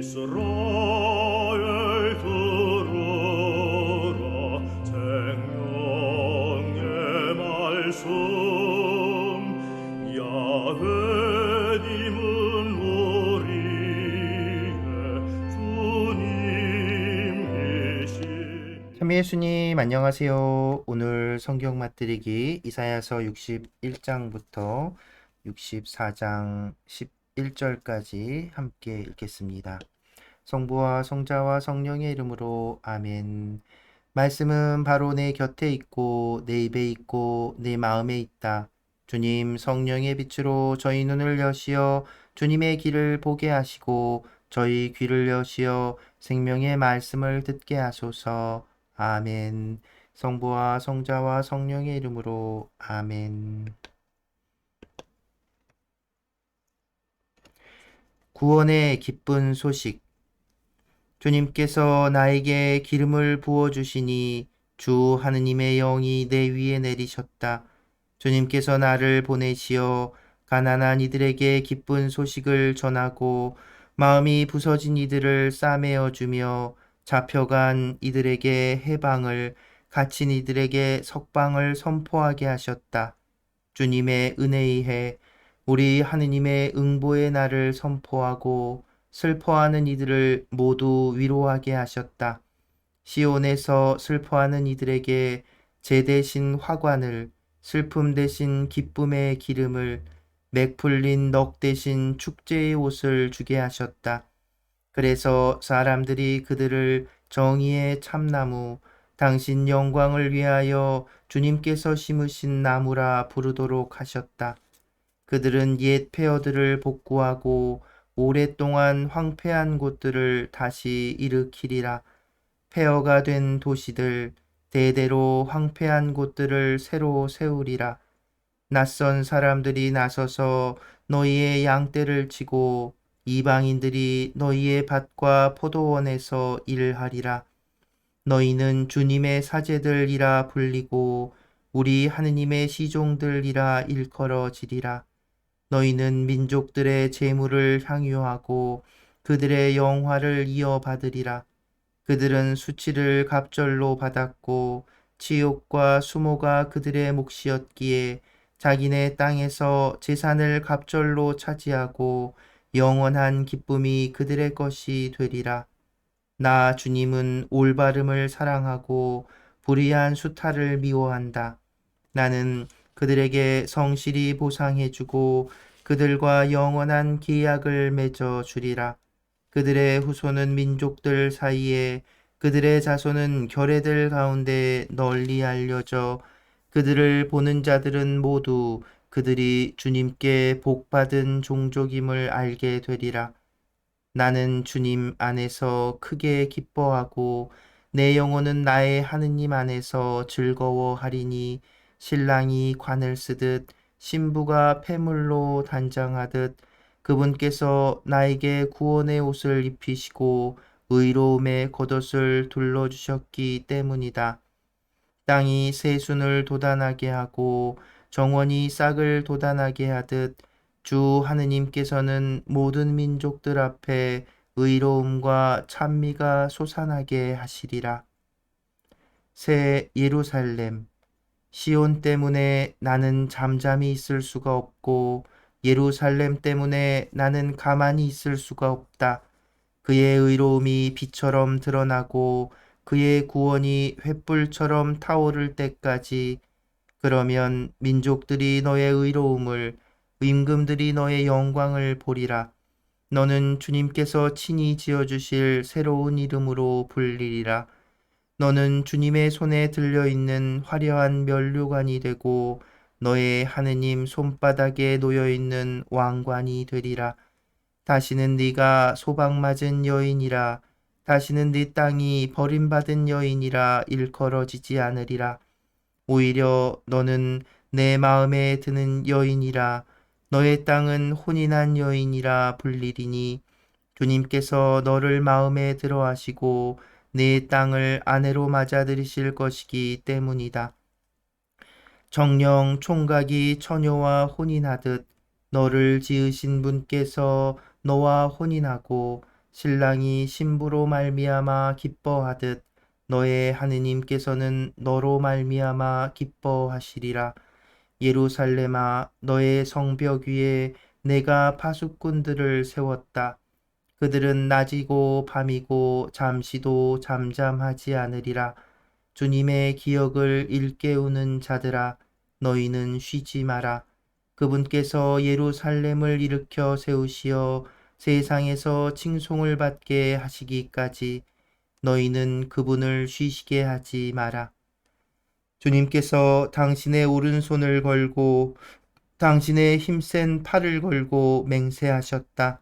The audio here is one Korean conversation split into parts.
이스라엘 들으라 생명의 말씀 야훼님은 우리의 주님이시. 참미 예수님 안녕하세요. 오늘 성경 맛들이기 이사야서 61장부터 64장 11절까지 함께 읽겠습니다. 성부와 성자와 성령의 이름으로 아멘. 말씀은 바로 내 곁에 있고 내 입에 있고 내 마음에 있다. 주님 성령의 빛으로 저희 눈을 여시어 주님의 길을 보게 하시고 저희 귀를 여시어 생명의 말씀을 듣게 하소서. 아멘. 성부와 성자와 성령의 이름으로 아멘. 구원의 기쁜 소식. 주님께서 나에게 기름을 부어주시니 주 하느님의 영이 내 위에 내리셨다. 주님께서 나를 보내시어 가난한 이들에게 기쁜 소식을 전하고 마음이 부서진 이들을 싸매어 주며 잡혀간 이들에게 해방을, 갇힌 이들에게 석방을 선포하게 하셨다. 주님의 은혜에 우리 하느님의 응보의 날을 선포하고 슬퍼하는 이들을 모두 위로하게 하셨다. 시온에서 슬퍼하는 이들에게 제 대신 화관을, 슬픔 대신 기쁨의 기름을, 맥 풀린 넋 대신 축제의 옷을 주게 하셨다. 그래서 사람들이 그들을 정의의 참나무, 당신 영광을 위하여 주님께서 심으신 나무라 부르도록 하셨다. 그들은 옛 폐허들을 복구하고 오랫동안 황폐한 곳들을 다시 일으키리라. 폐허가 된 도시들, 대대로 황폐한 곳들을 새로 세우리라. 낯선 사람들이 나서서 너희의 양떼를 치고 이방인들이 너희의 밭과 포도원에서 일하리라. 너희는 주님의 사제들이라 불리고 우리 하느님의 시종들이라 일컬어지리라. 너희는 민족들의 재물을 향유하고 그들의 영화를 이어받으리라. 그들은 수치를 갑절로 받았고 치욕과 수모가 그들의 몫이었기에 자기네 땅에서 재산을 갑절로 차지하고 영원한 기쁨이 그들의 것이 되리라. 나 주님은 올바름을 사랑하고 불의한 수탈을 미워한다. 나는 그들에게 성실히 보상해주고 그들과 영원한 계약을 맺어 주리라. 그들의 후손은 민족들 사이에, 그들의 자손은 결례들 가운데 널리 알려져 그들을 보는 자들은 모두 그들이 주님께 복받은 종족임을 알게 되리라. 나는 주님 안에서 크게 기뻐하고 내 영혼은 나의 하느님 안에서 즐거워하리니 신랑이 관을 쓰듯 신부가 폐물로 단장하듯 그분께서 나에게 구원의 옷을 입히시고 의로움의 겉옷을 둘러주셨기 때문이다. 땅이 새순을 돋아나게 하고 정원이 싹을 돋아나게 하듯 주 하느님께서는 모든 민족들 앞에 의로움과 찬미가 솟아나게 하시리라. 새 예루살렘, 시온 때문에 나는 잠잠히 있을 수가 없고 예루살렘 때문에 나는 가만히 있을 수가 없다. 그의 의로움이 빛처럼 드러나고 그의 구원이 횃불처럼 타오를 때까지, 그러면 민족들이 너의 의로움을, 임금들이 너의 영광을 보리라. 너는 주님께서 친히 지어주실 새로운 이름으로 불리리라. 너는 주님의 손에 들려있는 화려한 면류관이 되고 너의 하느님 손바닥에 놓여있는 왕관이 되리라. 다시는 네가 소방맞은 여인이라, 다시는 네 땅이 버림받은 여인이라 일컬어지지 않으리라. 오히려 너는 내 마음에 드는 여인이라, 너의 땅은 혼인한 여인이라 불리리니 주님께서 너를 마음에 들어 하시고 내 땅을 아내로 맞아들이실 것이기 때문이다. 정령 총각이 처녀와 혼인하듯 너를 지으신 분께서 너와 혼인하고 신랑이 신부로 말미암아 기뻐하듯 너의 하느님께서는 너로 말미암아 기뻐하시리라. 예루살렘아, 너의 성벽 위에 내가 파수꾼들을 세웠다. 그들은 낮이고 밤이고 잠시도 잠잠하지 않으리라. 주님의 기억을 일깨우는 자들아, 너희는 쉬지 마라. 그분께서 예루살렘을 일으켜 세우시어 세상에서 칭송을 받게 하시기까지 너희는 그분을 쉬시게 하지 마라. 주님께서 당신의 오른손을 걸고 당신의 힘센 팔을 걸고 맹세하셨다.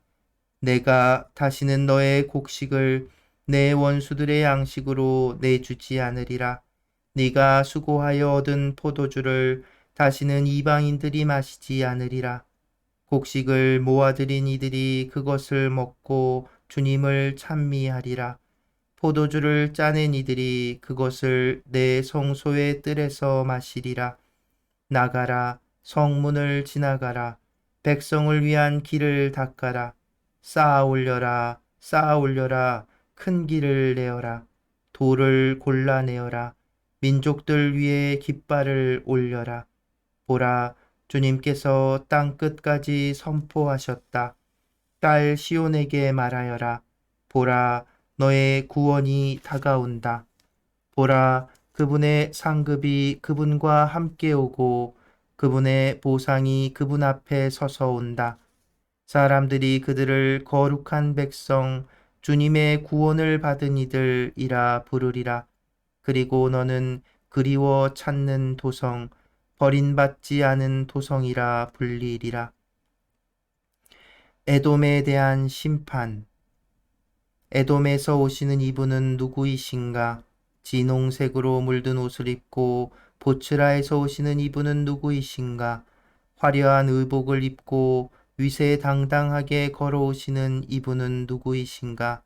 내가 다시는 너의 곡식을 내 원수들의 양식으로 내주지 않으리라. 네가 수고하여 얻은 포도주를 다시는 이방인들이 마시지 않으리라. 곡식을 모아들인 이들이 그것을 먹고 주님을 찬미하리라. 포도주를 짜낸 이들이 그것을 내 성소의 뜰에서 마시리라. 나가라, 성문을 지나가라. 백성을 위한 길을 닦아라. 쌓아 올려라, 쌓아 올려라. 큰 길을 내어라. 돌을 골라내어라. 민족들 위에 깃발을 올려라. 보라, 주님께서 땅 끝까지 선포하셨다. 딸 시온에게 말하여라. 보라, 너의 구원이 다가온다. 보라, 그분의 상급이 그분과 함께 오고 그분의 보상이 그분 앞에 서서 온다. 사람들이 그들을 거룩한 백성, 주님의 구원을 받은 이들이라 부르리라. 그리고 너는 그리워 찾는 도성, 버림받지 않은 도성이라 불리리라. 에돔에 대한 심판. 에돔에서 오시는 이분은 누구이신가? 진홍색으로 물든 옷을 입고 보츠라에서 오시는 이분은 누구이신가? 화려한 의복을 입고 위세당당하게 걸어오시는 이분은 누구이신가?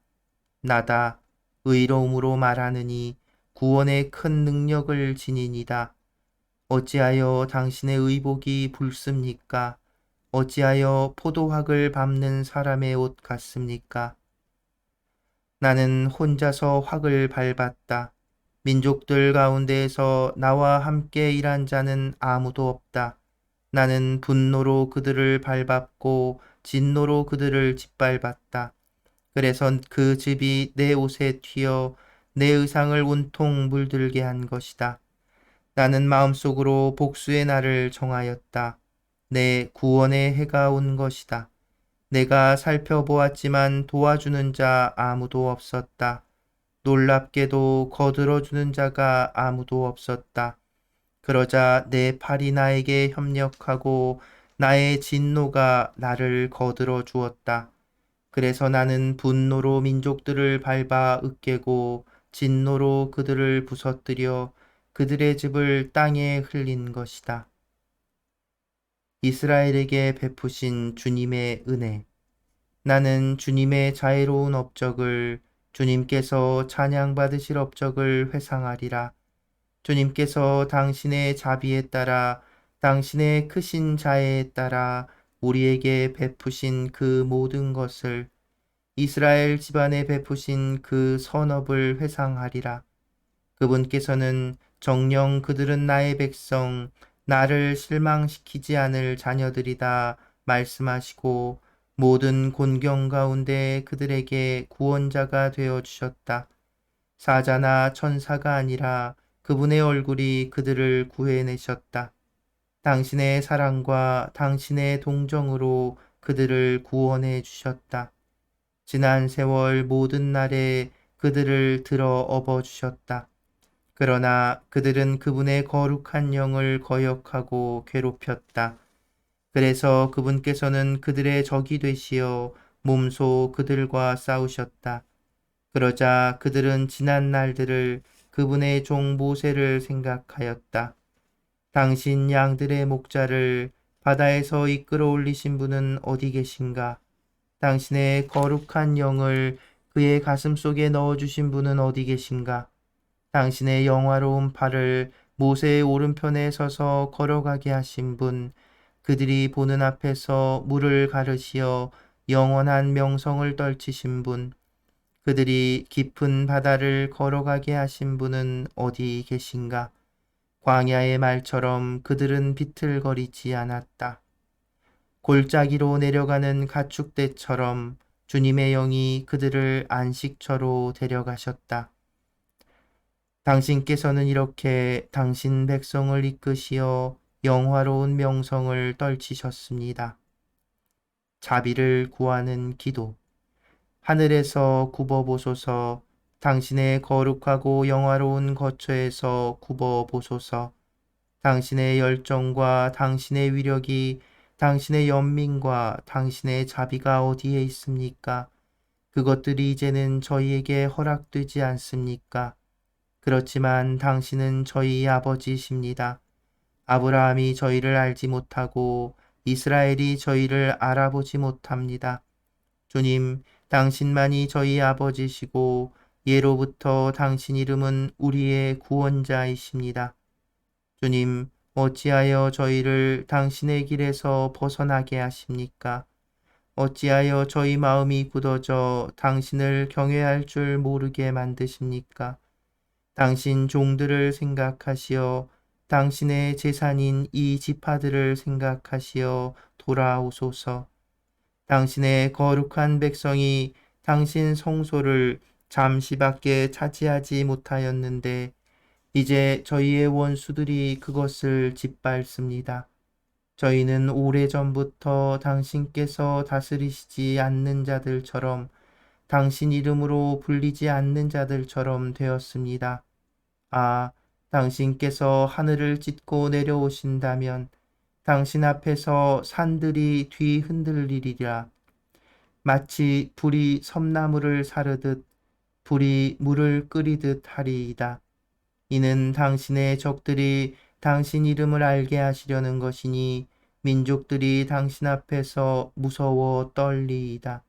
나다. 의로움으로 말하느니 구원의 큰 능력을 지니이다. 어찌하여 당신의 의복이 붉습니까? 어찌하여 포도확을 밟는 사람의 옷 같습니까? 나는 혼자서 확을 밟았다. 민족들 가운데에서 나와 함께 일한 자는 아무도 없다. 나는 분노로 그들을 밟았고 진노로 그들을 짓밟았다. 그래서 그 즙이 내 옷에 튀어 내 의상을 온통 물들게 한 것이다. 나는 마음속으로 복수의 날을 정하였다. 내 구원의 해가 온 것이다. 내가 살펴보았지만 도와주는 자 아무도 없었다. 놀랍게도 거들어주는 자가 아무도 없었다. 그러자 내 팔이 나에게 협력하고 나의 진노가 나를 거들어 주었다. 그래서 나는 분노로 민족들을 밟아 으깨고 진노로 그들을 부서뜨려 그들의 즙을 땅에 흘린 것이다. 이스라엘에게 베푸신 주님의 은혜. 나는 주님의 자애로운 업적을, 주님께서 찬양받으실 업적을 회상하리라. 주님께서 당신의 자비에 따라, 당신의 크신 자애에 따라 우리에게 베푸신 그 모든 것을, 이스라엘 집안에 베푸신 그 선업을 회상하리라. 그분께서는 정녕 그들은 나의 백성, 나를 실망시키지 않을 자녀들이다 말씀하시고 모든 곤경 가운데 그들에게 구원자가 되어 주셨다. 사자나 천사가 아니라 그분의 얼굴이 그들을 구해내셨다. 당신의 사랑과 당신의 동정으로 그들을 구원해 주셨다. 지난 세월 모든 날에 그들을 들어 업어 주셨다. 그러나 그들은 그분의 거룩한 영을 거역하고 괴롭혔다. 그래서 그분께서는 그들의 적이 되시어 몸소 그들과 싸우셨다. 그러자 그들은 지난 날들을 그분의 종 모세를 생각하였다. 당신 양들의 목자를 바다에서 이끌어 올리신 분은 어디 계신가? 당신의 거룩한 영을 그의 가슴 속에 넣어주신 분은 어디 계신가? 당신의 영화로운 팔을 모세의 오른편에 서서 걸어가게 하신 분, 그들이 보는 앞에서 물을 가르시어 영원한 명성을 떨치신 분, 그들이 깊은 바다를 걸어가게 하신 분은 어디 계신가? 광야의 말처럼 그들은 비틀거리지 않았다. 골짜기로 내려가는 가축대처럼 주님의 영이 그들을 안식처로 데려가셨다. 당신께서는 이렇게 당신 백성을 이끄시어 영화로운 명성을 떨치셨습니다. 자비를 구하는 기도. 하늘에서 굽어보소서. 당신의 거룩하고 영화로운 거처에서 굽어보소서. 당신의 열정과 당신의 위력이, 당신의 연민과 당신의 자비가 어디에 있습니까? 그것들이 이제는 저희에게 허락되지 않습니까? 그렇지만 당신은 저희 아버지이십니다. 아브라함이 저희를 알지 못하고 이스라엘이 저희를 알아보지 못합니다. 주님, 당신만이 저희 아버지시고 예로부터 당신 이름은 우리의 구원자이십니다. 주님, 어찌하여 저희를 당신의 길에서 벗어나게 하십니까? 어찌하여 저희 마음이 굳어져 당신을 경외할 줄 모르게 만드십니까? 당신 종들을 생각하시어 당신의 재산인 이 지파들을 생각하시어 돌아오소서. 당신의 거룩한 백성이 당신 성소를 잠시밖에 차지하지 못하였는데 이제 저희의 원수들이 그것을 짓밟습니다. 저희는 오래전부터 당신께서 다스리시지 않는 자들처럼 당신 이름으로 불리지 않는 자들처럼 되었습니다. 아, 당신께서 하늘을 찢고 내려오신다면 당신 앞에서 산들이 뒤흔들리리라. 마치 불이 섬나무를 사르듯 불이 물을 끓이듯 하리이다. 이는 당신의 적들이 당신 이름을 알게 하시려는 것이니 민족들이 당신 앞에서 무서워 떨리이다.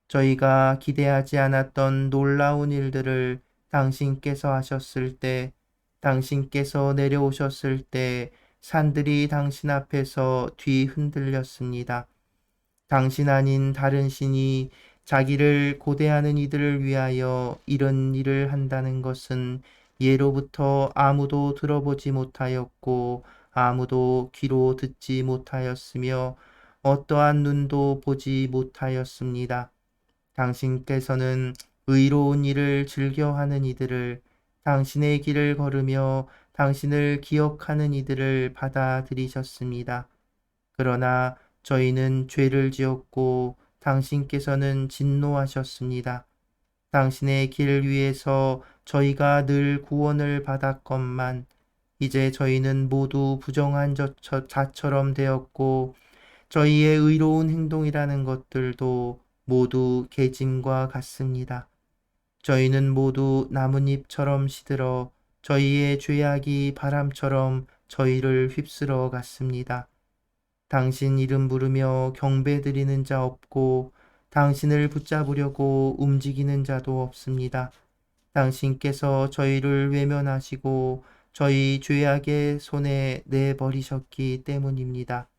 저희가 기대하지 않았던 놀라운 일들을 당신께서 하셨을 때, 당신께서 내려오셨을 때 산들이 당신 앞에서 뒤흔들렸습니다. 당신 아닌 다른 신이 자기를 고대하는 이들을 위하여 이런 일을 한다는 것은 예로부터 아무도 들어보지 못하였고 아무도 귀로 듣지 못하였으며 어떠한 눈도 보지 못하였습니다. 당신께서는 의로운 일을 즐겨하는 이들을, 당신의 길을 걸으며 당신을 기억하는 이들을 받아들이셨습니다. 그러나 저희는 죄를 지었고 당신께서는 진노하셨습니다. 당신의 길 위에서 저희가 늘 구원을 받았건만 이제 저희는 모두 부정한 자처럼 되었고 저희의 의로운 행동이라는 것들도 모두 계짐과 같습니다. 저희는 모두 나뭇잎처럼 시들어 저희의 죄악이 바람처럼 저희를 휩쓸어 갔습니다. 당신 이름 부르며 경배 드리는 자 없고 당신을 붙잡으려고 움직이는 자도 없습니다. 당신께서 저희를 외면하시고 저희 죄악의 손에 내버리셨기 때문입니다.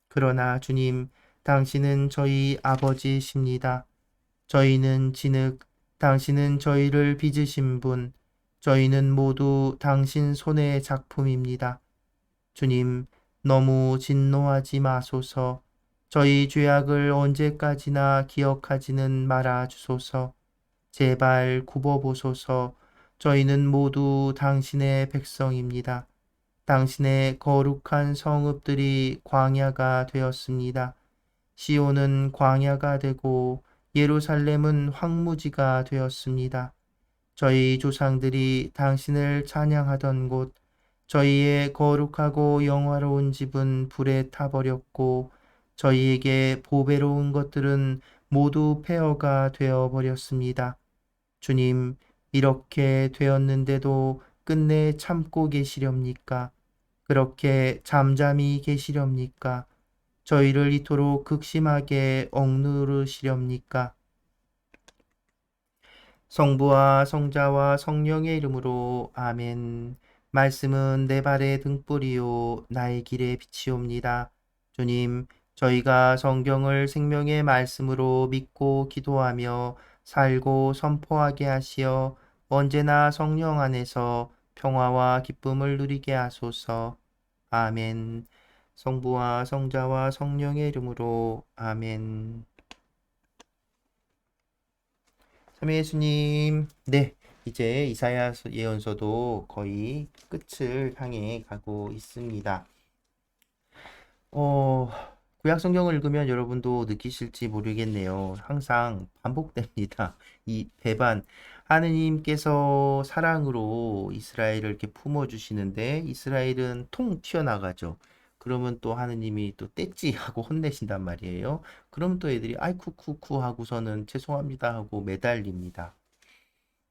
그러나 주님, 당신은 저희 아버지이십니다. 저희는 진흙, 당신은 저희를 빚으신 분, 저희는 모두 당신 손의 작품입니다. 주님, 너무 진노하지 마소서. 저희 죄악을 언제까지나 기억하지는 말아 주소서. 제발 굽어보소서. 저희는 모두 당신의 백성입니다. 당신의 거룩한 성읍들이 광야가 되었습니다. 시온은 광야가 되고 예루살렘은 황무지가 되었습니다. 저희 조상들이 당신을 찬양하던 곳, 저희의 거룩하고 영화로운 집은 불에 타버렸고 저희에게 보배로운 것들은 모두 폐허가 되어버렸습니다. 주님, 이렇게 되었는데도 끝내 참고 계시렵니까? 그렇게 잠잠히 계시렵니까? 저희를 이토록 극심하게 억누르시렵니까? 성부와 성자와 성령의 이름으로 아멘. 말씀은 내 발의 등불이요 나의 길의 빛이옵니다. 주님, 저희가 성경을 생명의 말씀으로 믿고 기도하며 살고 선포하게 하시어 언제나 성령 안에서 평화와 기쁨을 누리게 하소서. 아멘. 성부와 성자와 성령의 이름으로 아멘. 삼위 예수님, 네, 이제 이사야 예언서도 거의 끝을 향해 가고 있습니다. 구약 성경을 읽으면 여러분도 느끼실지 모르겠네요. 항상 반복됩니다. 이 배반. 하느님께서 사랑으로 이스라엘을 이렇게 품어주시는데 이스라엘은 통 튀어나가죠. 그러면 또 하느님이 또 떼찌 하고 혼내신단 말이에요. 그러면 또 애들이 아이쿠쿠쿠 하고서는 죄송합니다 하고 매달립니다.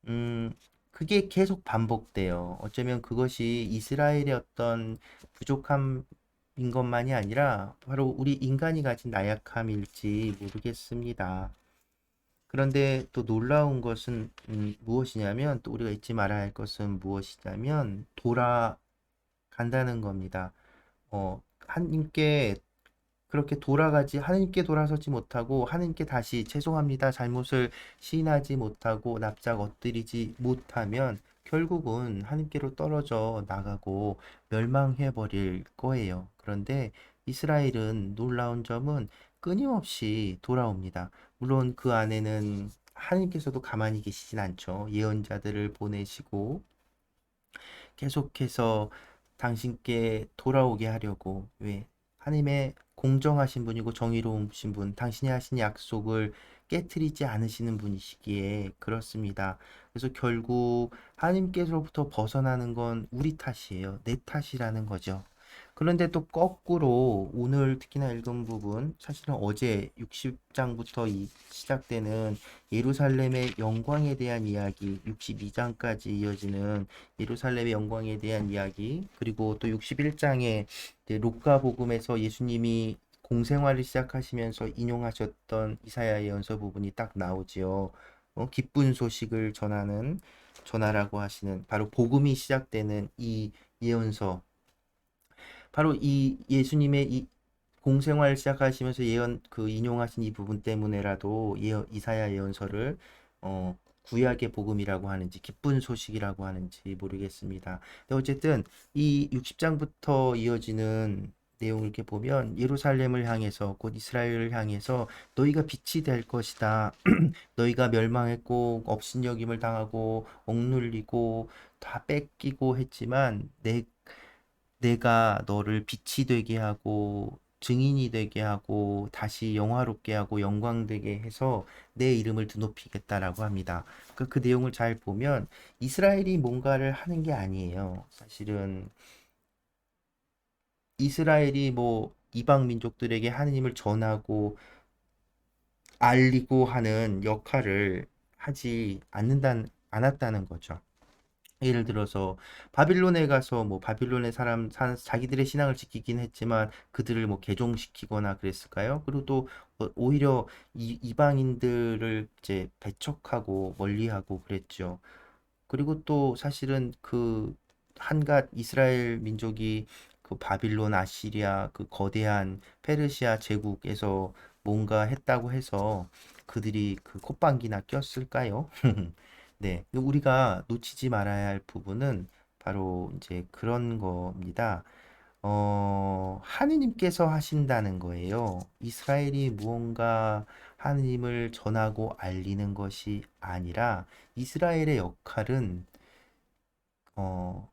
음, 그게 계속 반복돼요. 어쩌면 그것이 이스라엘의 어떤 부족함인 것만이 아니라 바로 우리 인간이 가진 나약함일지 모르겠습니다. 그런데 또 놀라운 것은 무엇이냐면 또 우리가 잊지 말아야 할 것은 무엇이냐면 돌아간다는 겁니다. 하나님께 그렇게 하나님께 돌아서지 못하고 하나님께 다시 죄송합니다. 잘못을 시인하지 못하고 납작 엎드리지 못하면 결국은 하나님께로 떨어져 나가고 멸망해 버릴 거예요. 그런데 이스라엘은 놀라운 점은 끊임없이 돌아옵니다. 물론 그 안에는 하나님께서도 가만히 계시진 않죠. 예언자들을 보내시고 계속해서 당신께 돌아오게 하려고 왜 하나님의 공정하신 분이고 정의로우신 분, 당신이 하신 약속을 깨트리지 않으시는 분이시기에 그렇습니다. 그래서 결국 하나님께서로부터 벗어나는 건 우리 탓이에요. 내 탓이라는 거죠. 그런데 또 거꾸로 오늘 특히나 읽은 부분, 사실은 어제 60장부터 시작되는 예루살렘의 영광에 대한 이야기, 62장까지 이어지는 예루살렘의 영광에 대한 이야기, 그리고 또 61장에 록가복음에서 예수님이 공생활을 시작하시면서 인용하셨던 이사야 예언서 부분이 딱 나오지요. 기쁜 소식을 전하라고 하시는 바로 복음이 시작되는 이 예언서, 바로 이 예수님의 이 공생활 시작하시면서 인용하신 이 부분 때문에라도 이사야 예언서를 구약의 복음이라고 하는지 기쁜 소식이라고 하는지 모르겠습니다. 근데 어쨌든 이 60장부터 이어지는 내용을 이렇게 보면 예루살렘을 향해서 곧 이스라엘을 향해서 너희가 빛이 될 것이다. 너희가 멸망했고 업신여김을 당하고 억눌리고 다 뺏기고 했지만 내가 너를 빛이 되게 하고 증인이 되게 하고 다시 영화롭게 하고 영광되게 해서 내 이름을 드높이겠다라고 합니다. 그 내용을 잘 보면 이스라엘이 뭔가를 하는 게 아니에요. 사실은 이스라엘이 뭐 이방 민족들에게 하느님을 전하고 알리고 하는 역할을 하지 않았다는 거죠. 예를 들어서 바빌론에 가서 뭐 바빌론의 자기들의 신앙을 지키긴 했지만 그들을 뭐 개종시키거나 그랬을까요? 그리고 또 오히려 이방인들을 이제 배척하고 멀리하고 그랬죠. 그리고 또 사실은 그 한갓 이스라엘 민족이 그 바빌론, 아시리아, 그 거대한 페르시아 제국에서 뭔가 했다고 해서 그들이 그 콧방귀나 꼈을까요? 네, 우리가 놓치지 말아야 할 부분은 바로 이제 그런 겁니다. 하느님께서 하신다는 거예요. 이스라엘이 무언가 하느님을 전하고 알리는 것이 아니라 이스라엘의 역할은 어,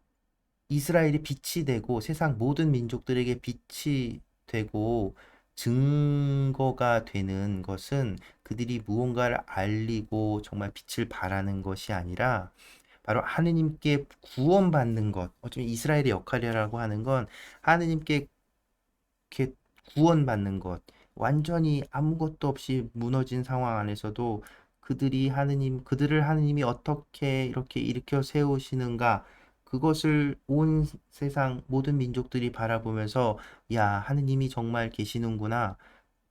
이스라엘이 빛이 되고 세상 모든 민족들에게 빛이 되고 증거가 되는 것은 그들이 무언가를 알리고 정말 빛을 발하는 것이 아니라 바로 하느님께 구원받는 것. 어쩌면 이스라엘의 역할이라고 하는 건 하느님께 이렇게 구원받는 것. 완전히 아무것도 없이 무너진 상황 안에서도 그들을 하느님이 어떻게 이렇게 일으켜 세우시는가, 그것을 온 세상 모든 민족들이 바라보면서, 야, 하느님이 정말 계시는구나.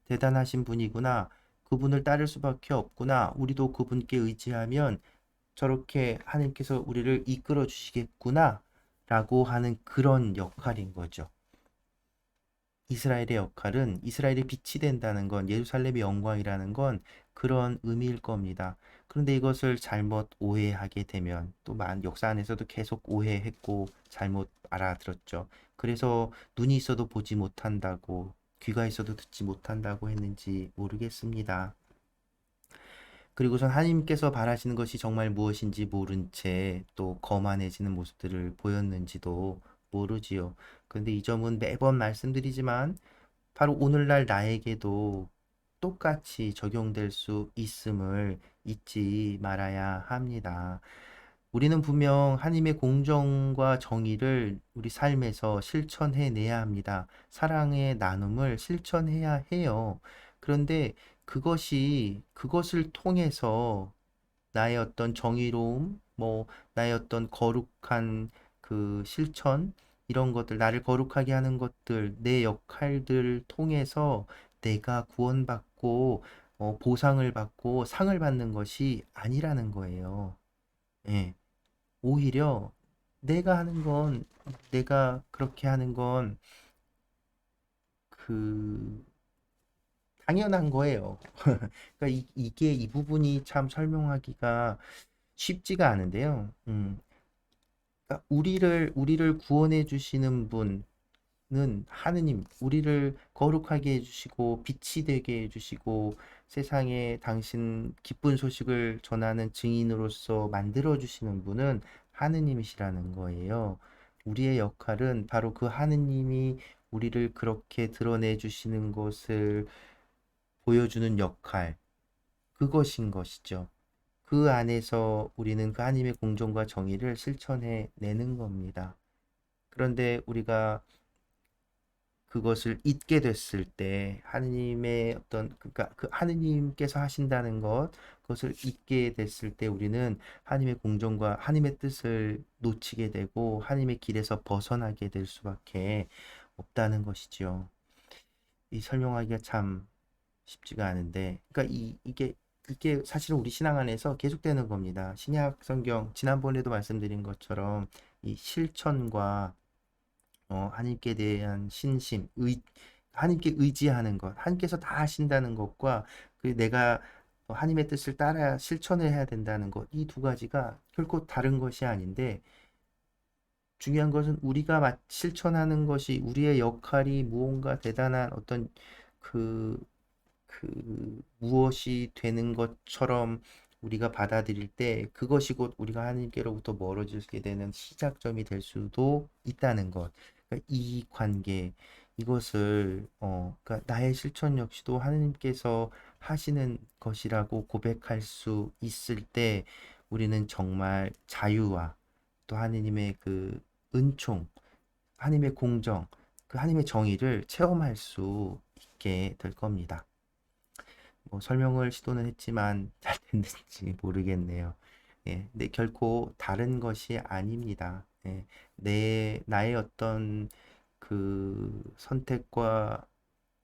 대단하신 분이구나. 그분을 따를 수밖에 없구나. 우리도 그분께 의지하면 저렇게 하나님께서 우리를 이끌어 주시겠구나. 라고 하는 그런 역할인 거죠. 이스라엘의 역할은 이스라엘의 빛이 된다는 건 예루살렘의 영광이라는 건 그런 의미일 겁니다. 그런데 이것을 잘못 오해하게 되면 또 역사 안에서도 계속 오해했고 잘못 알아들었죠. 그래서 눈이 있어도 보지 못한다고, 귀가 있어도 듣지 못한다고 했는지 모르겠습니다. 그리고선 하나님께서 바라시는 것이 정말 무엇인지 모른 채 또 거만해지는 모습들을 보였는지도 모르지요. 그런데 이 점은 매번 말씀드리지만 바로 오늘날 나에게도 똑같이 적용될 수 있음을 잊지 말아야 합니다. 우리는 분명 하나님의 공정과 정의를 우리 삶에서 실천해내야 합니다. 사랑의 나눔을 실천해야 해요. 그런데 그것을 통해서 나의 어떤 정의로움, 나의 어떤 거룩한 그 실천, 이런 것들, 나를 거룩하게 하는 것들, 내 역할들을 통해서 내가 구원받고, 보상을 받고 상을 받는 것이 아니라는 거예요. 예. 오히려 내가 그렇게 하는 건 그, 당연한 거예요. 그러니까 이 부분이 참 설명하기가 쉽지가 않은데요. 그러니까 우리를 구원해 주시는 분은 하느님, 우리를 거룩하게 해주시고 빛이 되게 해주시고 세상에 당신 기쁜 소식을 전하는 증인으로서 만들어 주시는 분은 하느님이시라는 거예요. 우리의 역할은 바로 그 하느님이 우리를 그렇게 드러내 주시는 것을 보여주는 역할, 그것인 것이죠. 그 안에서 우리는 그 하나님의 공정과 정의를 실천해 내는 겁니다. 그런데 우리가 그것을 잊게 됐을 때 하느님의 그러니까 그 하느님께서 하신다는 그것을 잊게 됐을 때 우리는 하나님의 공정과 하나님의 뜻을 놓치게 되고 하나님의 길에서 벗어나게 될 수밖에 없다는 것이지요. 이 설명하기가 참 쉽지가 않은데, 그러니까 이게 사실은 우리 신앙 안에서 계속되는 겁니다. 신약 성경 지난번에도 말씀드린 것처럼 이 실천과 하나님께 대한 신심, 하나님께 의지하는 것, 하나님께서 다 하신다는 것과 내가 하나님의 뜻을 따라 실천을 해야 된다는 것, 이 두 가지가 결코 다른 것이 아닌데, 중요한 것은 우리가 실천하는 것이 우리의 역할이 무언가 대단한 어떤 그 무엇이 되는 것처럼 우리가 받아들일 때 그것이 곧 우리가 하나님께로부터 멀어지게 되는 시작점이 될 수도 있다는 것. 그러니까 이 관계, 이것을 그러니까 나의 실천 역시도 하나님께서 하시는 것이라고 고백할 수 있을 때 우리는 정말 자유와 또 하나님의 그 은총, 하나님의 공정, 그 하나님의 정의를 체험할 수 있게 될 겁니다. 설명을 시도는 했지만 잘 됐는지 모르겠네요. 예, 근데 결코 다른 것이 아닙니다. 예, 나의 어떤 그 선택과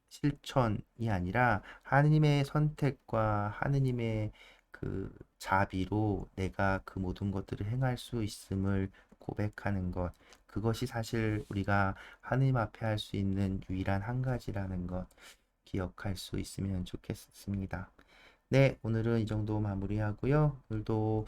실천이 아니라 하느님의 선택과 하느님의 그 자비로 내가 그 모든 것들을 행할 수 있음을 고백하는 것. 그것이 사실 우리가 하느님 앞에 할 수 있는 유일한 한 가지라는 것. 기억할 수 있으면 좋겠습니다. 네, 오늘은 이 정도 마무리하고요. 오늘도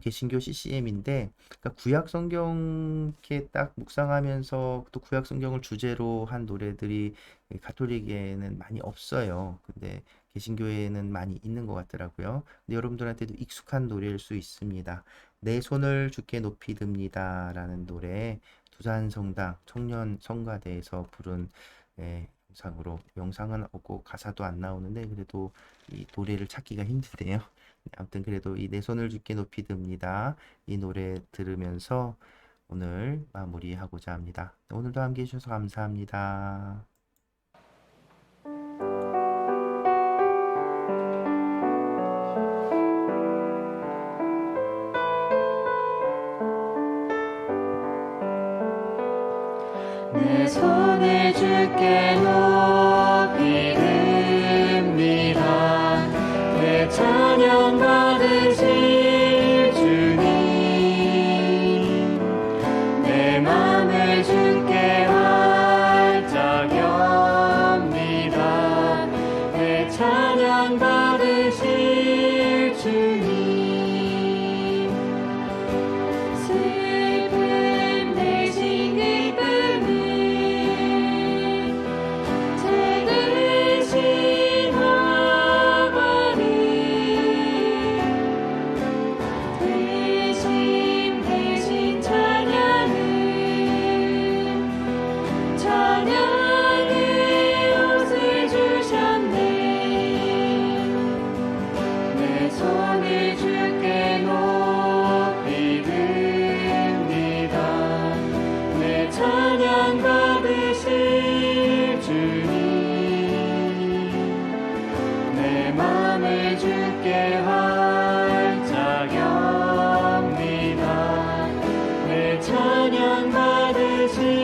개신교 CCM인데 그러니까 구약 성경 이렇게 딱 묵상하면서 또 구약 성경을 주제로 한 노래들이 가톨릭에는 많이 없어요. 근데 개신교에는 많이 있는 것 같더라고요. 근데 여러분들한테도 익숙한 노래일 수 있습니다. 내 손을 주께 높이 듭니다 라는 노래, 두산성당 청년 성가대에서 부른 영상은 없고 가사도 안 나오는데 그래도 이 노래를 찾기가 힘드네요. 아무튼 그래도 이 내 손을 주께 높이 듭니다. 이 노래 들으면서 오늘 마무리하고자 합니다. 오늘도 함께 해주셔서 감사합니다. 내 손을 주께 높이 듭니다. 내 찬양 받으실 주님, 내 맘을 주께 활짝 엽니다. 내 찬양 받으실 주님, 찬양 받으실